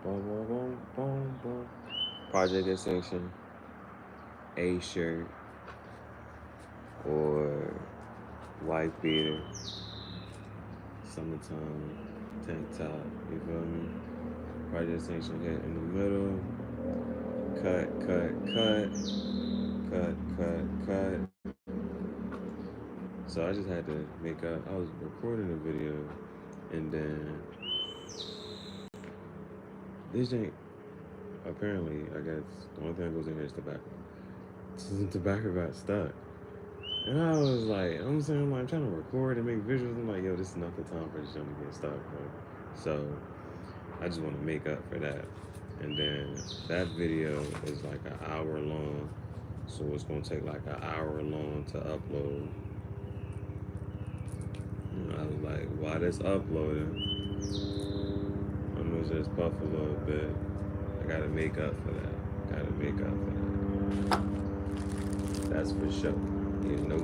Boom, boom, boom, boom, boom. Project Extinction, A shirt, or white beater, summertime, tank top, you feel me? Project Extinction hit in the middle, cut, cut. So I just had to make up, I was recording a video, and then this ain't, apparently, I guess, the only thing that goes in here is tobacco. The tobacco got stuck. And I was like, I'm saying, I'm trying to record and make visuals. I'm like, yo, this is not the time for this joint to get stuck, bro. So I just want to make up for that. And then that video is like an hour long. So it's going to take like an hour long to upload. And I was like, while this uploading, I'm going to just puff a little bit. I got to make up for that. Got to make up for that. That's for sure. You know,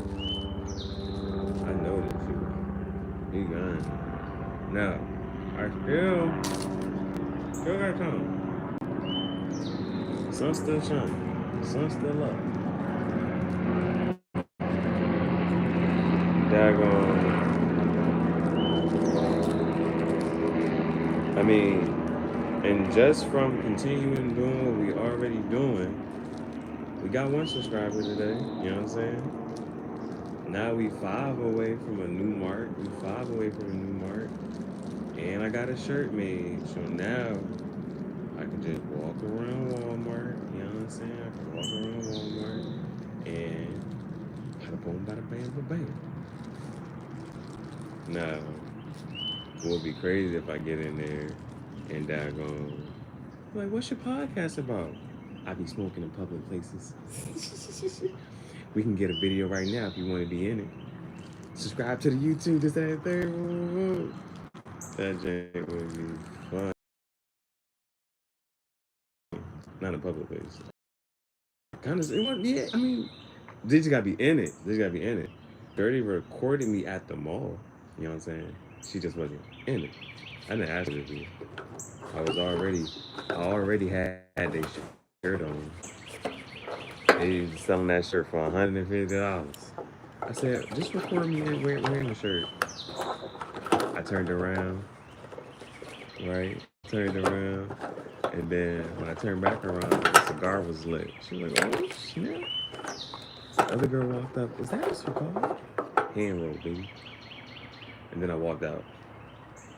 I know that you gone. Now, I still got time. Sun still shining. Sun still up. Daggone. I mean, and just from continuing doing what we already doing, we got 1 subscriber today. You know what I'm saying? Now we 5 away from a new mark. We 5 away from a new mark. And I got a shirt made. So now I can just walk around Walmart. You know what I'm saying? I can walk around Walmart and bada boom, bada bam, bada bam. Now, it would be crazy if I get in there and daggone, like, what's your podcast about? I be smoking in public places. We can get a video right now if you want to be in it. Subscribe to the YouTube, this, that, and third. Woo. That jank would be fun. Not a public place. Kind of, yeah, I mean, they just gotta be in it. They just gotta be in it. Dirty recorded me at the mall. You know what I'm saying? She just wasn't in it. I didn't ask her to be. I already had their shirt on. They was selling that shirt for $150. I said, just record me wearing the shirt. I turned around, right? Turned around, and then when I turned back around, the cigar was lit. She was like, oh, snap. The other girl walked up, is that a cigar? Hand roll, baby. And then I walked out.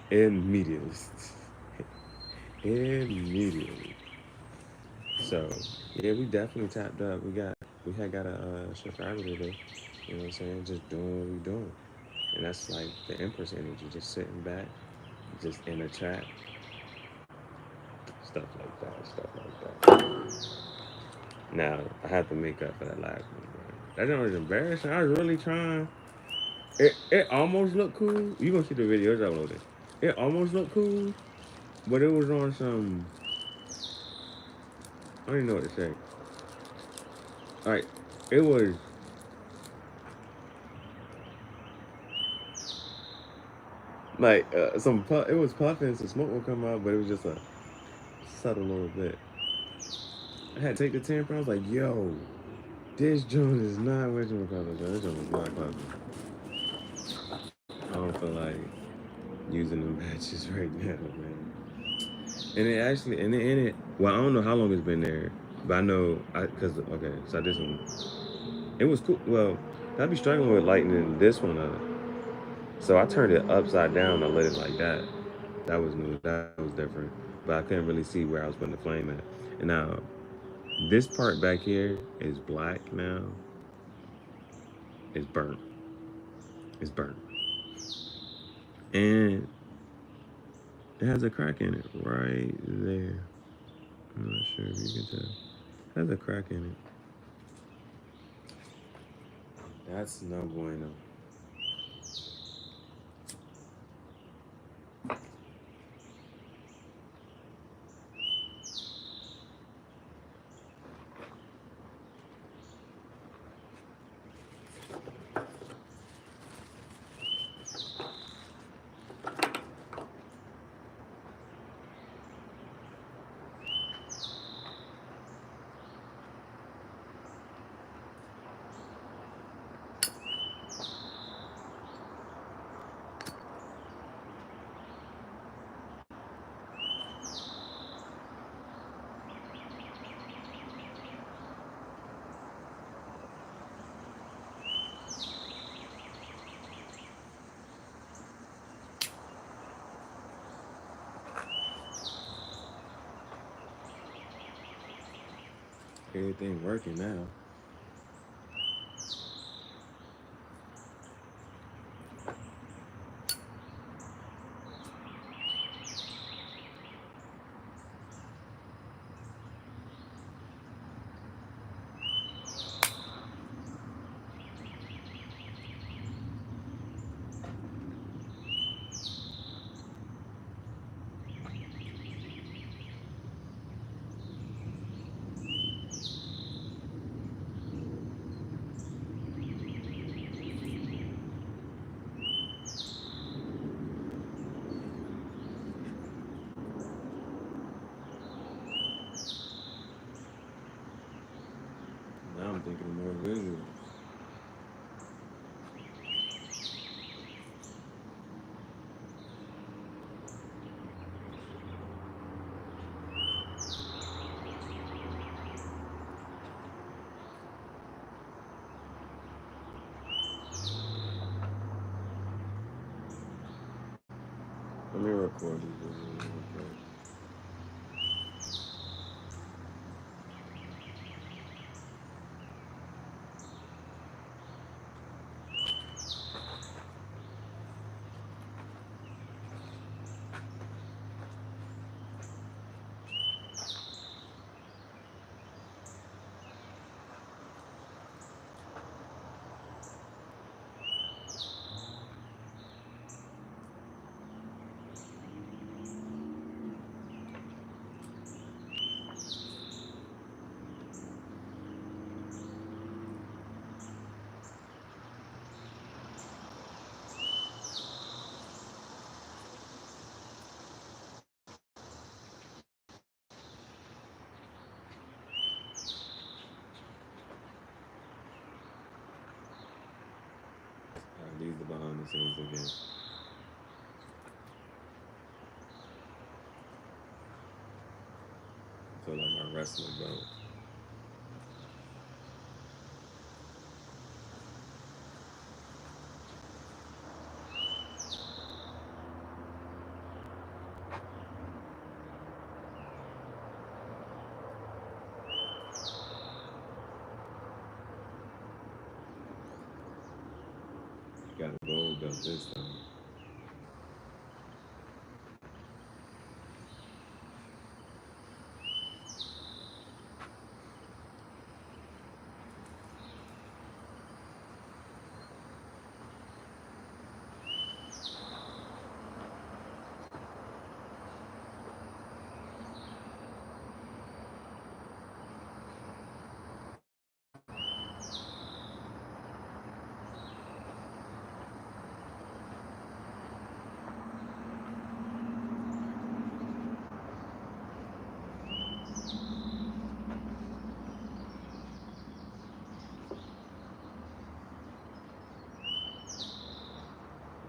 Immediately. Immediately. So, yeah, we definitely tapped up. We had got a subscriber today. You know what I'm saying? Just doing what we doing. And that's like the Empress energy, just sitting back, just in a chat. Stuff like that. Now, I have to make up for that last one, bro. That joint was embarrassing. I was really trying. It almost looked cool. You gonna see the video, it's uploaded. It almost looked cool, but it was on some, I don't even know what to say. Alright, it was like it was puffing, some smoke would come out, but it was just a subtle little bit. I had to take the tamper. I was like, yo, this joint is not what you call it. This joint is not puffing. I don't feel like using them batches right now, man. And it actually, and it, well, I don't know how long it's been there, but I know, okay, so this one, it was cool. Well, I'd be struggling with lightening this one up. So I turned it upside down and lit it like that. That was new. That was different. But I couldn't really see where I was putting the flame at. And now, this part back here is black now. It's burnt. It's burnt. And it has a crack in it right there. I'm not sure if you can tell. It has a crack in it. That's no bueno. Everything working now. Now I'm thinking of more visuals. Let me record these visuals real quick. Alright, these are the behind the scenes again. I feel like my wrestling belt. Got a gold belt this time.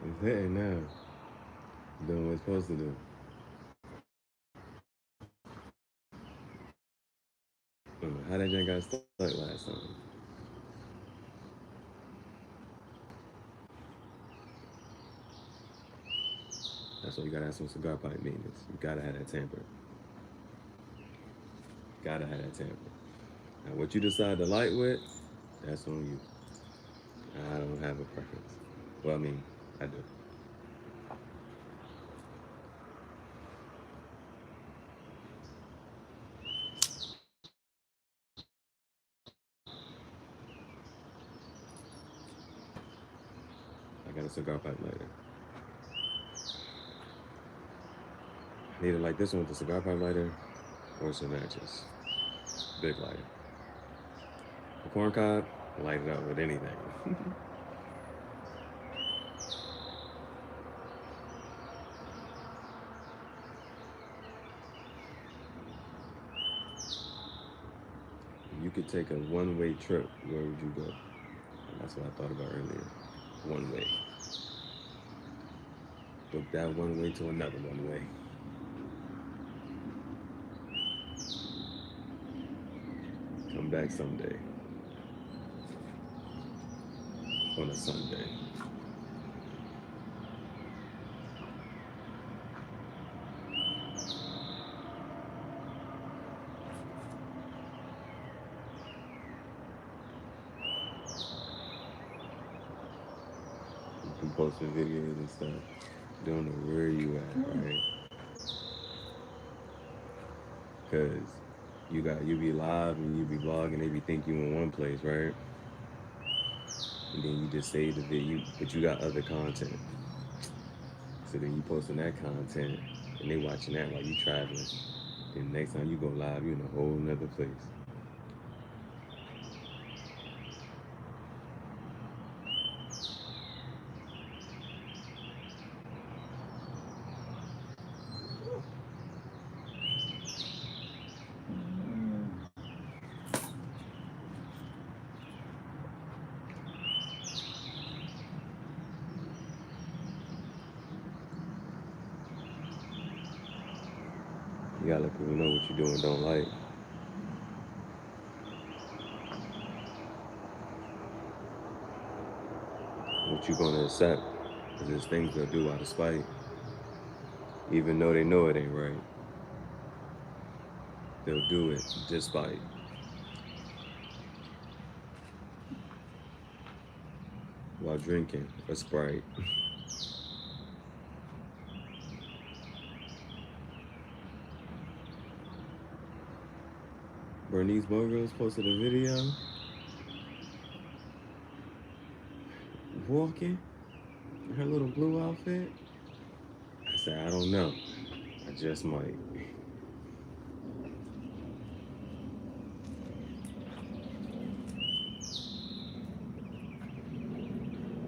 It's hitting now. Doing what it's supposed to do. How that joint got stuck last time? That's why you gotta have some cigar pipe maintenance. You gotta have that tamper. Gotta have that tamper. Now, what you decide to light with, that's on you. I don't have a preference. Well, I mean, I do. I got a cigar pipe lighter. I need to light this one with the cigar pipe lighter or some matches. Big lighter. The corn cob, light it up with anything. You could take a one-way trip. Where would you go? That's what I thought about earlier. One way. Book that one way to another one way. Come back someday. On a Sunday. posting videos and stuff. Don't know where you at, right? Cause you be live and you be vlogging, they be think you in one place, right? And then you just save the video, but you got other content. So then you posting that content and they watching that while you traveling. Then next time you go live, you in a whole nother place. You gotta let people know what you do and don't like. What you gonna accept. Because there's things they'll do out of spite. Even though they know it ain't right. They'll do it despite. While drinking a Sprite. Bernice Burgos posted a video walking in her little blue outfit. I said, I don't know. I just might.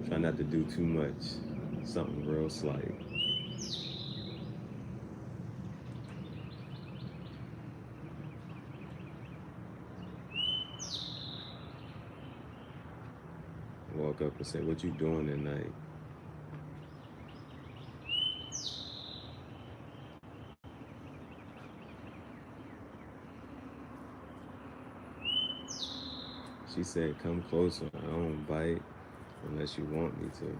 Try not to do too much. Something real slight. Walk up and say, what you doing tonight? She said, come closer. I don't bite unless you want me to.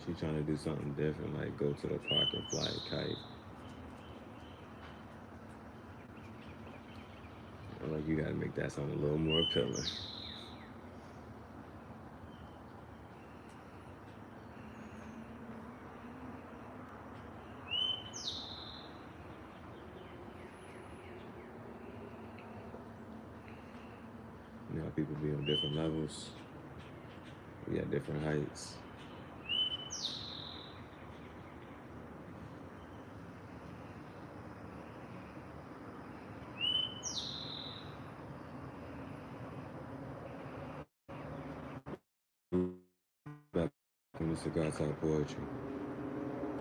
She trying to do something different, like go to the park and fly a kite. I'm like, you gotta make that sound a little more appealing. You know how people be on different levels. We at different heights. Back in the Cigar Talk Poetry.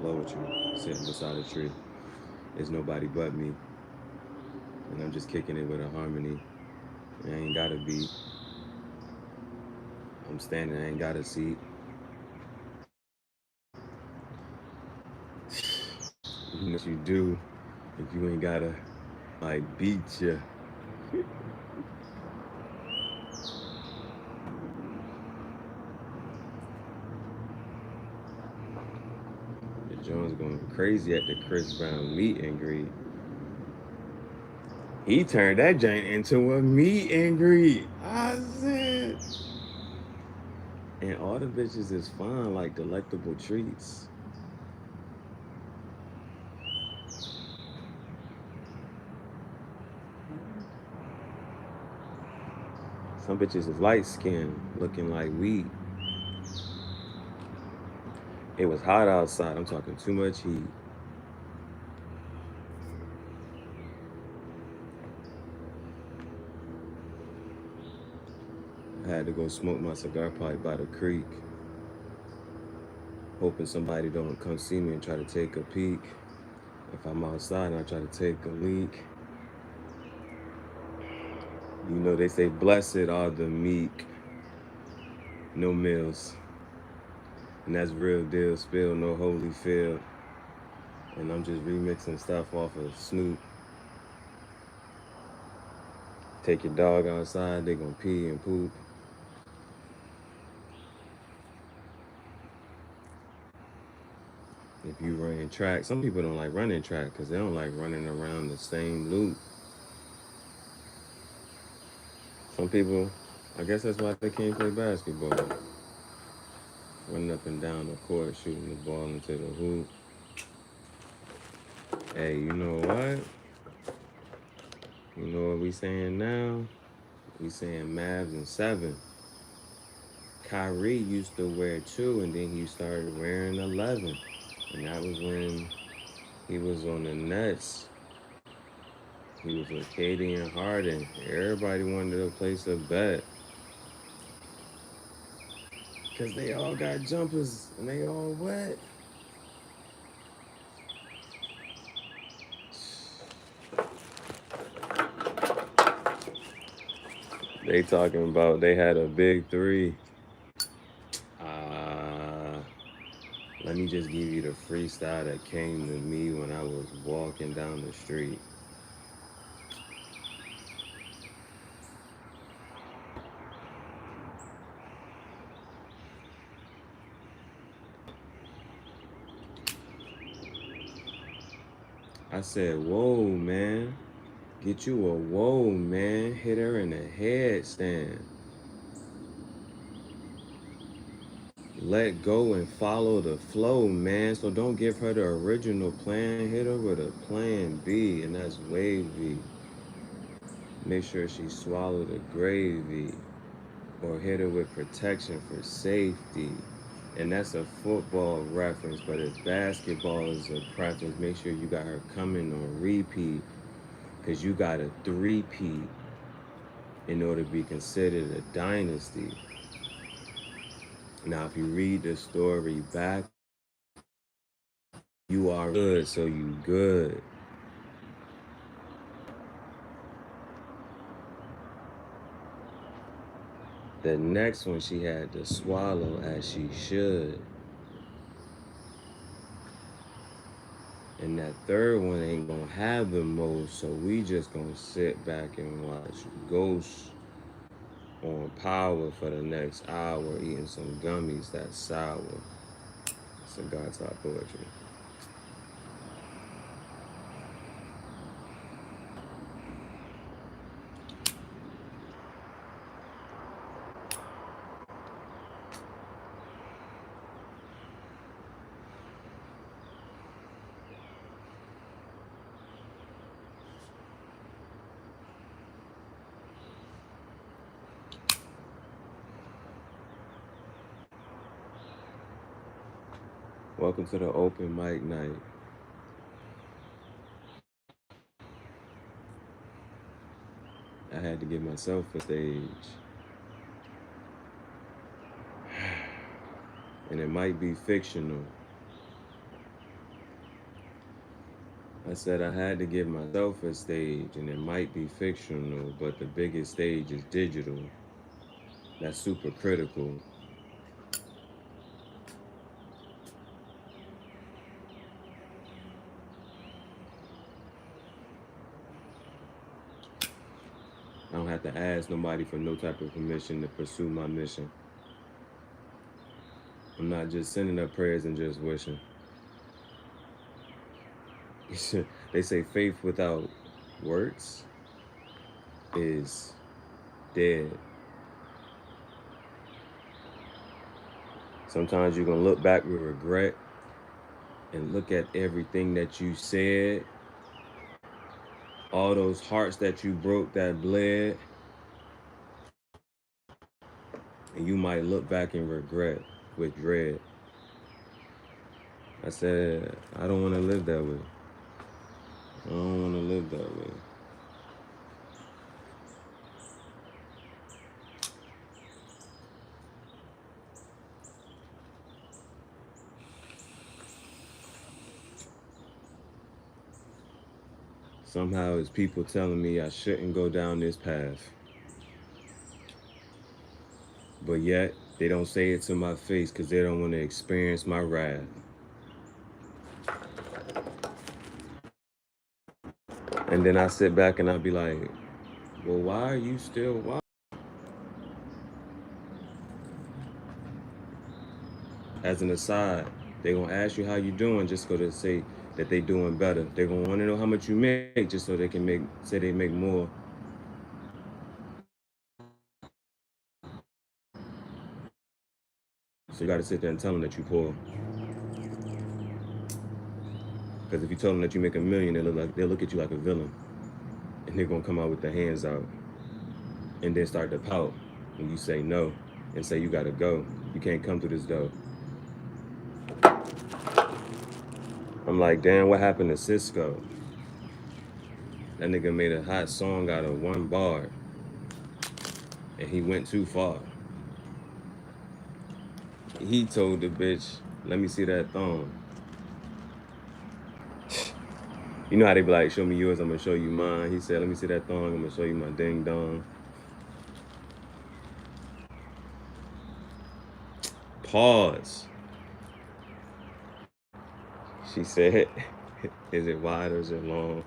Flow with you, sitting beside a tree. There's nobody but me. And I'm just kicking it with a harmony. I ain't got a beat. I'm standing, I ain't got a seat. You know what you do if you ain't gotta like beat you. The Jones going crazy at the Chris Brown meet and greet. He turned that joint into a meet and greet. I said. And all the bitches is fine, like delectable treats. Some bitches is light skinned, looking like weed. It was hot outside. I'm talking too much heat. I had to go smoke my cigar pipe by the creek, hoping somebody don't come see me and try to take a peek. If I'm outside and I try to take a leak, you know they say blessed are the meek, no meals. And that's real deal, spill, no holy field. And I'm just remixing stuff off of Snoop. Take your dog outside, they gonna pee and poop. If you run track, some people don't like running track because they don't like running around the same loop. Some people, I guess that's why they can't play basketball. Running up and down the court, shooting the ball into the hoop. Hey, you know what? You know what we saying now? We saying Mavs and 7. Kyrie used to wear 2, and then he started wearing 11. And that was when he was on the Nets. He was with Katie and Harden. Everybody wanted to place a bet. Because they all got jumpers and they all wet. They talking about they had a big 3. Uh, Let me just give you the freestyle that came to me when I was walking down the street. I said, whoa, man. Get you a whoa, man. Hit her in the headstand. Let go and follow the flow, man. So don't give her the original plan. Hit her with a plan B, and that's wavy. Make sure she swallow the gravy. Or hit her with protection for safety. And that's a football reference, but if basketball is a preference, make sure you got her coming on repeat, because you got a 3-peat in order to be considered a dynasty. Now, if you read the story back, you are good, so you good. The next one she had to swallow as she should. And that third one ain't gonna have the most, so we just gonna sit back and watch Ghost on Power for the next hour, eating some gummies that's sour. Cigar Talk Poetry. Welcome to the open mic night. I had to give myself a stage. And it might be fictional. I said I had to give myself a stage, and it might be fictional, but the biggest stage is digital. That's super critical. I don't have to ask nobody for no type of permission to pursue my mission. I'm not just sending up prayers and just wishing. They say faith without works is dead. Sometimes you're going to look back with regret and look at everything that you said, all those hearts that you broke that bled, and you might look back and regret with dread. I said, I don't want to live that way. I don't want to live that way. Somehow it's people telling me I shouldn't go down this path. But yet, they don't say it to my face because they don't want to experience my wrath. And then I sit back and I'll be like, well, why are you still wild? As an aside, they gonna ask you how you doing just so to say that they doing better. They gonna want to know how much you make just so they can say they make more. So you got to sit there and tell them that you poor. Because if you tell them that you make $1 million, they'll look at you like a villain, and they're gonna come out with their hands out, and then start to pout when you say no, and say you gotta go. You can't come through this door. I'm like, damn, what happened to Cisco? That nigga made a hot song out of one bar, and he went too far. He told the bitch, "Let me see that thong." You know how they be like, "Show me yours, I'm gonna show you mine." He said, "Let me see that thong, I'm gonna show you my ding dong." Pause. She said, "Is it wide or is it long?"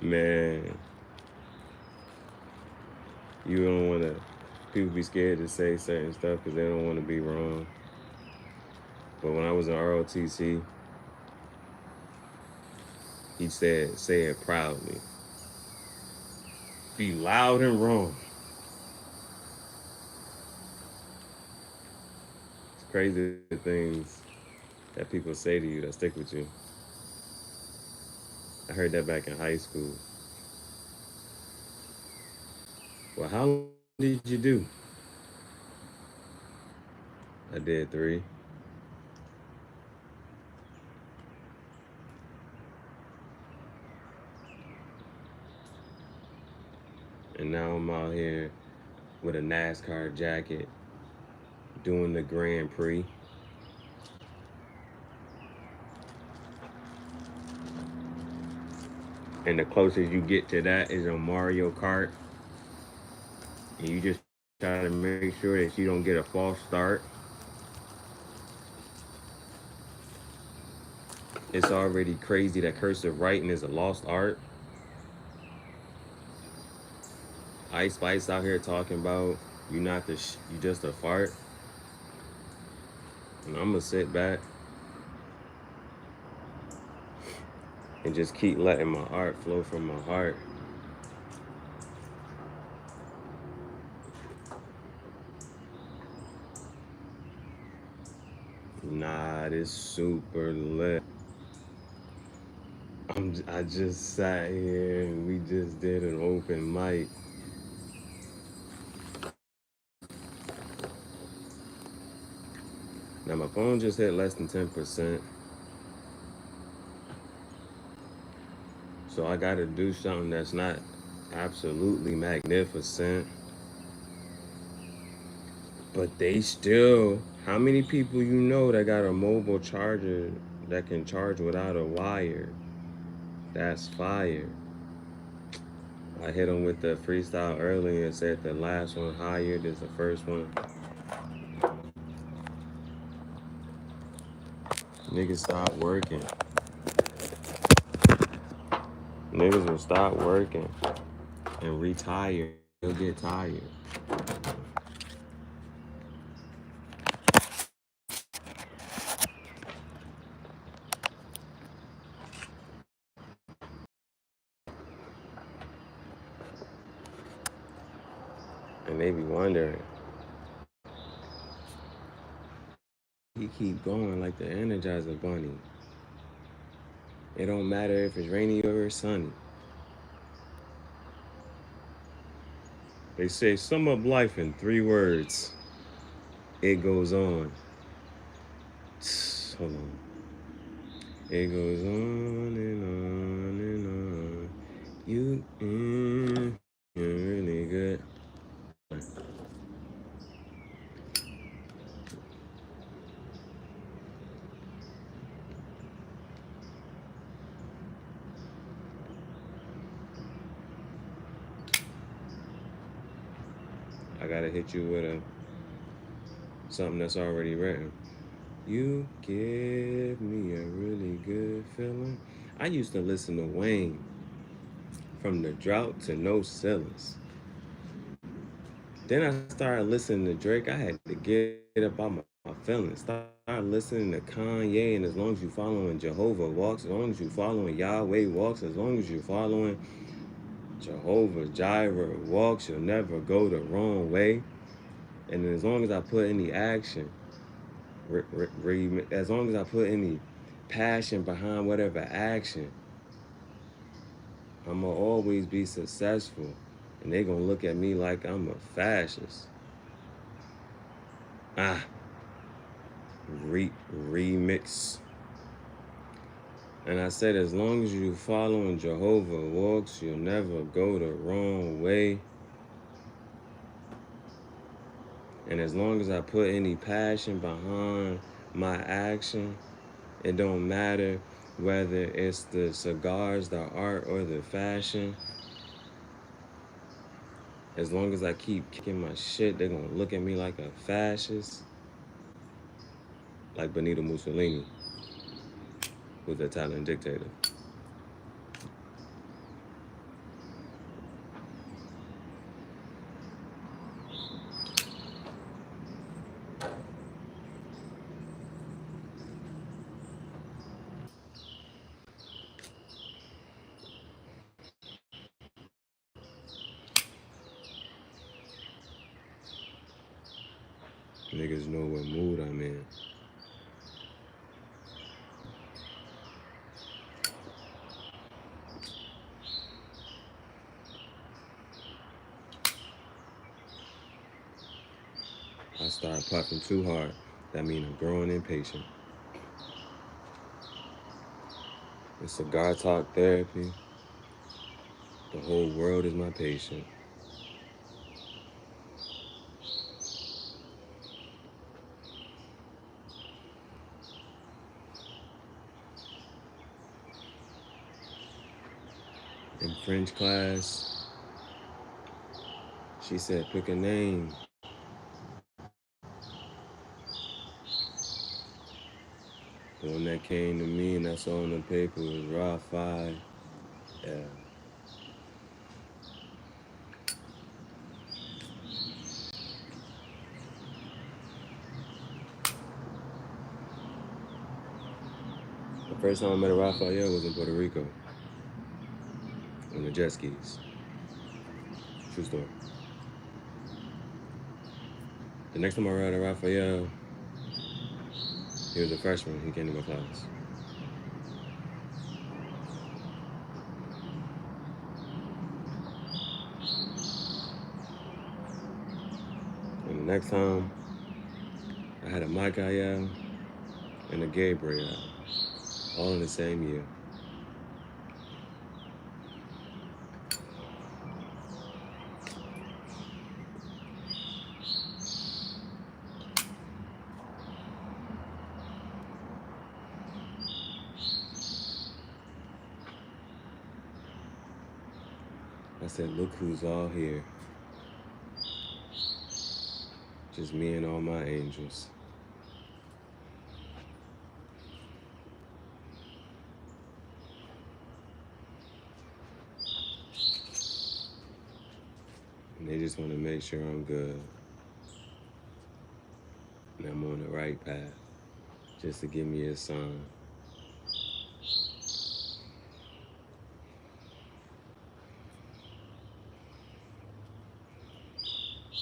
Man, you don't want to. People be scared to say certain stuff because they don't want to be wrong. But when I was in ROTC, he said, "Say it proudly. Be loud and wrong." It's crazy the things that people say to you that stick with you. I heard that back in high school. Well, how long did you do? I did 3. And now I'm out here with a NASCAR jacket doing the Grand Prix. And the closest you get to that is on Mario Kart. And you just try to make sure that you don't get a false start. It's already crazy that cursive writing is a lost art. Ice Spice out here talking about you not the you just a fart. And I'm gonna sit back and just keep letting my art flow from my heart. Nah, this super lit. I just sat here and we just did an open mic. Now my phone just hit less than 10%. So I gotta do something that's not absolutely magnificent. But they still, how many people you know that got a mobile charger that can charge without a wire? That's fire. I hit them with the freestyle earlier and said the last one higher than the first one. Niggas stop working. Niggas will stop working and retire. They'll get tired. And they be wondering. He keep going like the Energizer Bunny. It don't matter if it's rainy or sunny. They say sum up life in 3 words. It goes on. Hold on. It goes on and on and on. You're really good. I gotta hit you with something that's already written. You give me a really good feeling. I used to listen to Wayne from the drought to no ceilings. Then I started listening to Drake. I had to get up on my feelings. Started listening to Kanye, and as long as you following Jehovah walks, as long as you following Yahweh walks, as long as you following Jehovah Jireh walks, you'll never go the wrong way. And as long as I put any action, as long as I put any passion behind whatever action, I'm gonna always be successful. And they gonna look at me like I'm a fascist. Ah, remix. And I said, as long as you following Jehovah walks, you'll never go the wrong way. And as long as I put any passion behind my action, it don't matter whether it's the cigars, the art, or the fashion. As long as I keep kicking my shit, they're gonna look at me like a fascist. Like Benito Mussolini, who's the Italian dictator. Niggas know what mood I'm in. I start puffing too hard. That means I'm growing impatient. It's cigar talk therapy. The whole world is my patient. In French class, she said, pick a name. The one that came to me and I saw on the paper was Rafi. Yeah. The first time I met a Raphael was in Puerto Rico on the jet skis. True story. The next time I rode a Raphael, he was a freshman. He came to my class. And the next time, I had a Michael and a Gabriel, all in the same year. I said, look who's all here. Just me and all my angels. And they just want to make sure I'm good. And I'm on the right path. Just to give me a sign.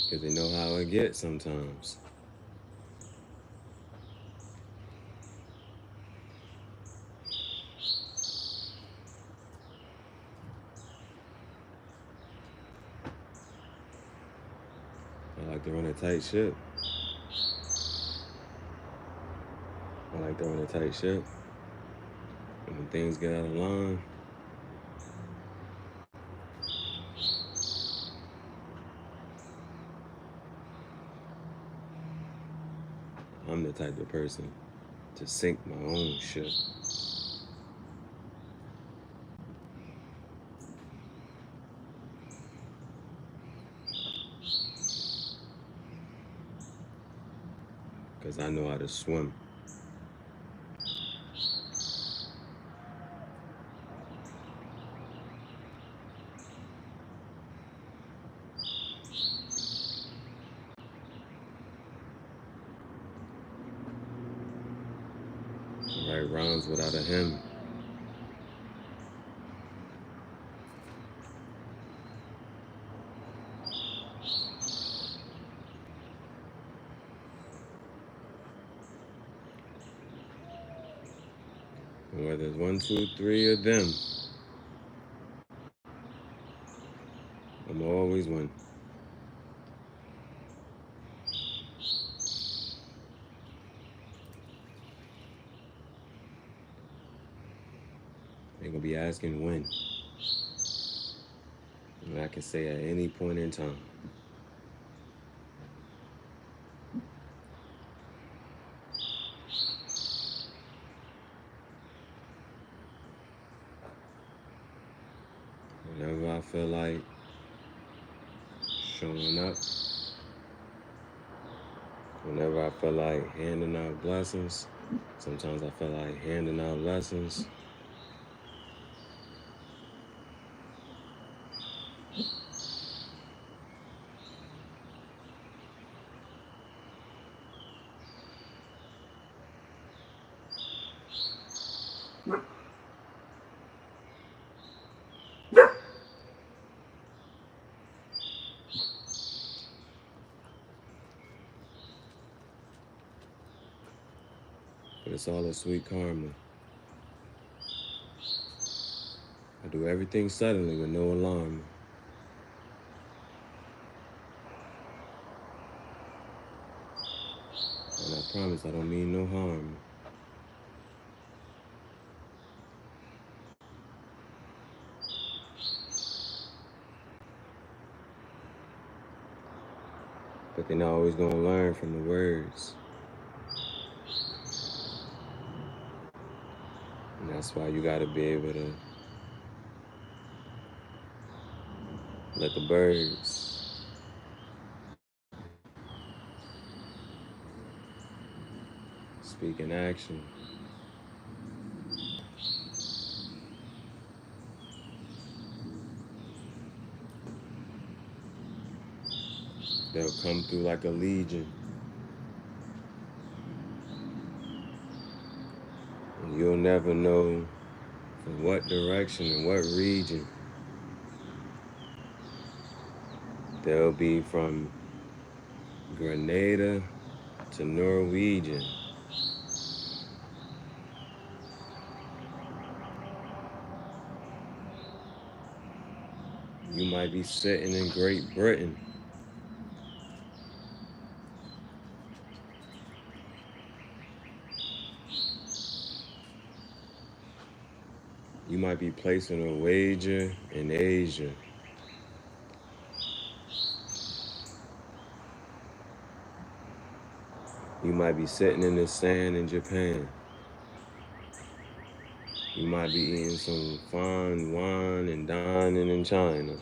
Because they know how it gets sometimes. I like to run a tight ship. I like to run a tight ship. And when things get out of line, I'm the type of person to sink my own ship. Because I know how to swim. Write rhymes without a hymn. And whether it's 1, 2, 3 of them, I'm always one. They're gonna be asking when. And I can say at any point in time. Whenever I feel like showing up, whenever I feel like handing out blessings, sometimes I feel like handing out lessons. But it's all a sweet karma. I do everything suddenly with no alarm. And I promise I don't mean no harm. But they're not always gonna learn from the words. And that's why you gotta be able to let the birds speak in action. They'll come through like a legion. And you'll never know from what direction and what region. They'll be from Grenada to Norwegian. You might be sitting in Great Britain. You might be placing a wager in Asia. You might be sitting in the sand in Japan. You might be eating some fine wine and dining in China.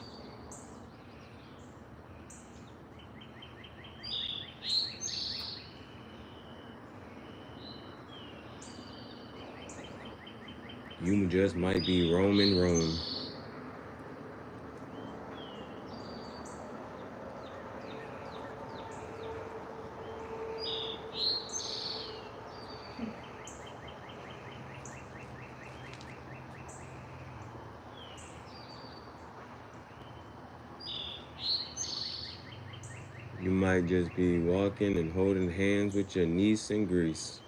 You just might be roaming Rome. You might just be walking and holding hands with your niece in Greece.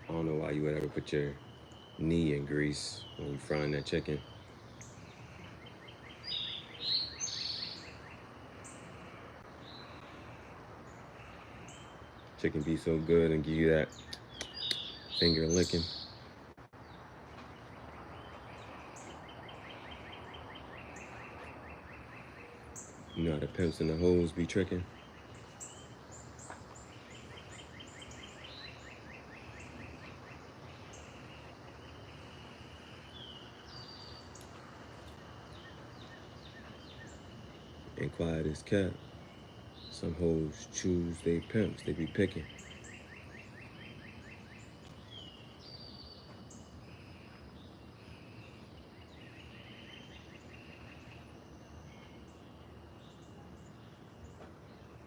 I don't know why you would ever put your knee in grease when you're frying that chicken. Chicken be so good and give you that finger licking. You know how the pimps and the hoes be tricking? And quiet as kept. Some hoes choose they pimps, they be picking.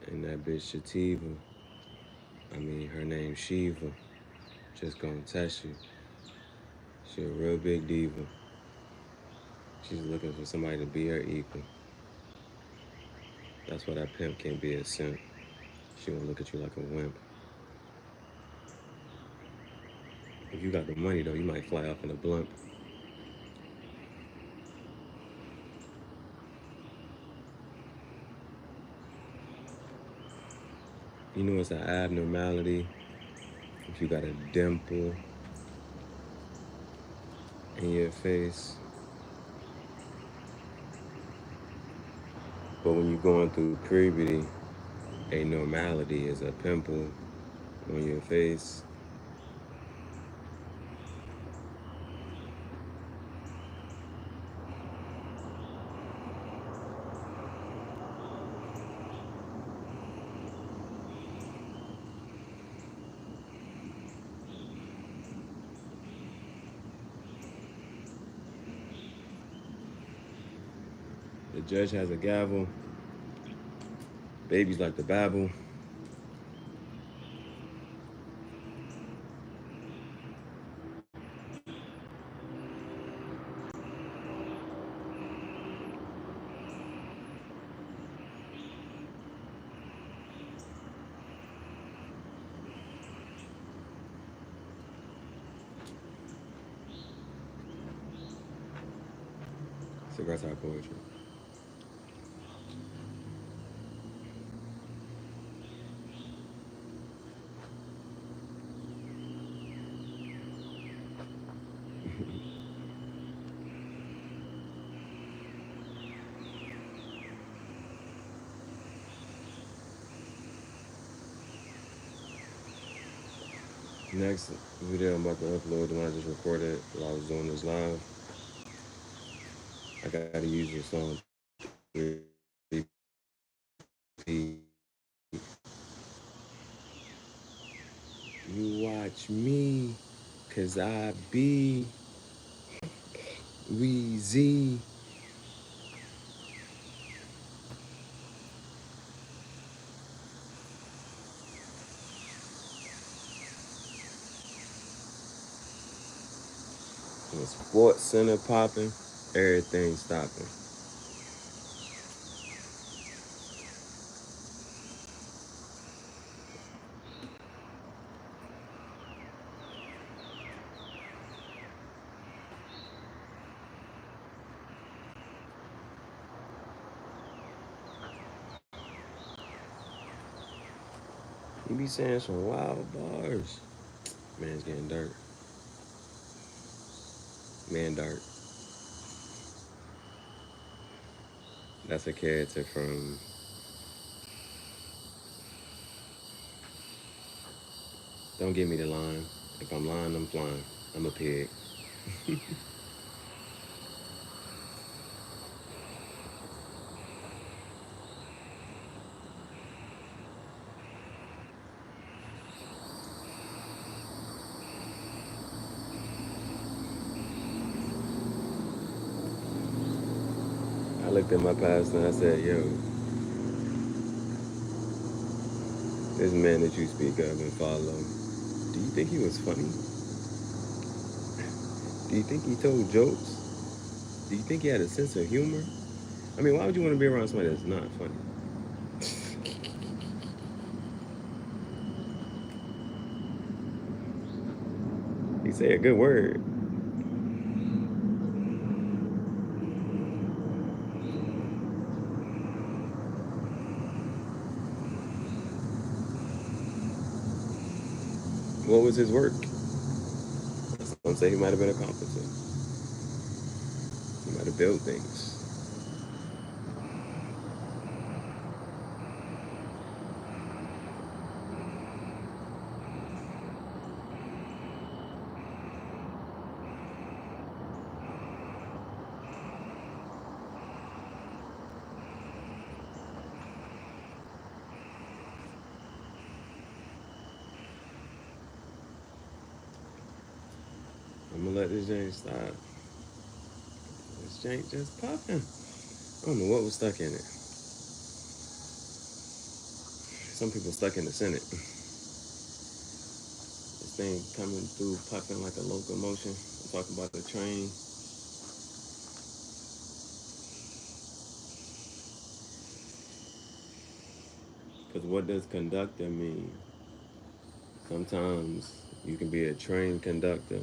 And that bitch Shativa, her name's Shiva, just gonna test you. She a real big diva. She's looking for somebody to be her equal. That's why that pimp can't be a simp. She won't look at you like a wimp. If you got the money though, you might fly off in a blimp. You know it's an abnormality if you got a dimple in your face. But when you're going through puberty, a normality is a pimple on your face. The judge has a gavel. Babies like to babble. Cigar type poetry. Next video I'm about to upload, the one I just recorded while I was doing this live. I gotta use this song. You watch me, cause I be Weezy. The Sports Center popping, everything stopping. You be saying some wild bars. Man's getting dirt. Man dirt. That's a character from Don't Give Me the Line. If I'm lying, I'm flying. I'm a pig. I looked at my pastor and I said, yo, this man that you speak of and follow, do you think he was funny? Do you think he told jokes? Do you think he had a sense of humor? I mean, why would you want to be around somebody that's not funny? He say a good word. What was his work? Some say he might have been a competent. He might have built things. I'm gonna let this jank stop. This jank just popping. I don't know what was stuck in it. Some people stuck in the Senate. This thing coming through, puffing like a locomotion. I'm talking about the train. Because what does conductor mean? Sometimes you can be a train conductor.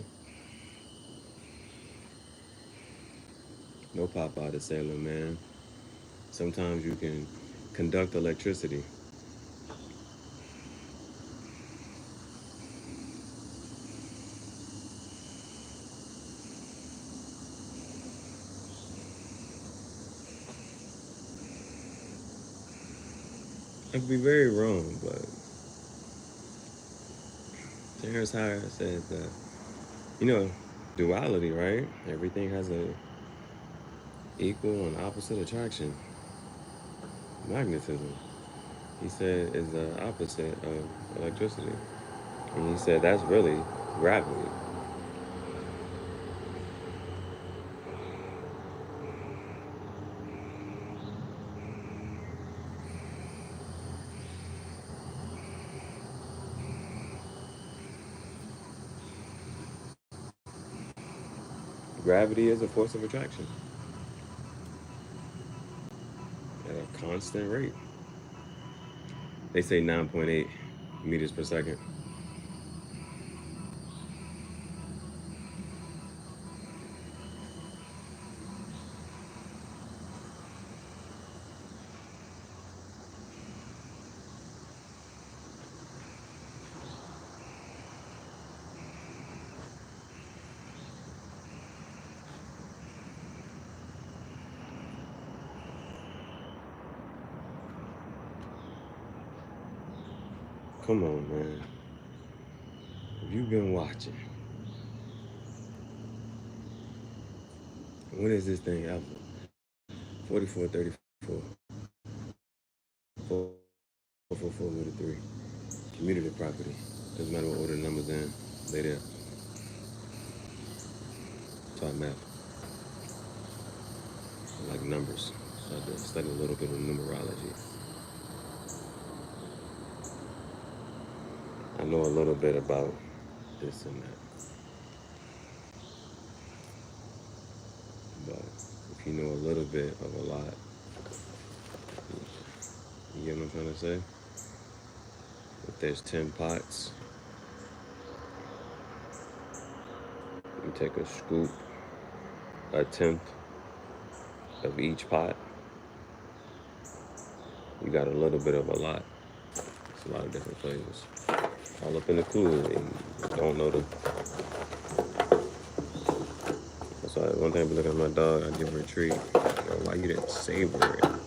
No pop out of Sailor Man. Sometimes you can conduct electricity. I could be very wrong, but Terrence Howard said that, you know, duality, right? Everything has a equal and opposite attraction. Magnetism, he said, is the opposite of electricity. And he said that's really gravity. Gravity is a force of attraction at a constant rate. They say 9.8 meters per second. Come on, man. If you've been watching, when is this thing ever? 44, 34, 444 with a 3. Community property. Doesn't matter what order the numbers in. They there. Talk math. I like numbers. So I just study a little bit of numerology. I know a little bit about this and that. But if you know a little bit of a lot, you get what I'm trying to say? If there's 10 pots, you take a scoop, a tenth of each pot, you got a little bit of a lot. It's a lot of different flavors. All up in the cooler, and you don't know the. That's why one thing I be looking at my dog, I give her a treat. You know, why you didn't savor it?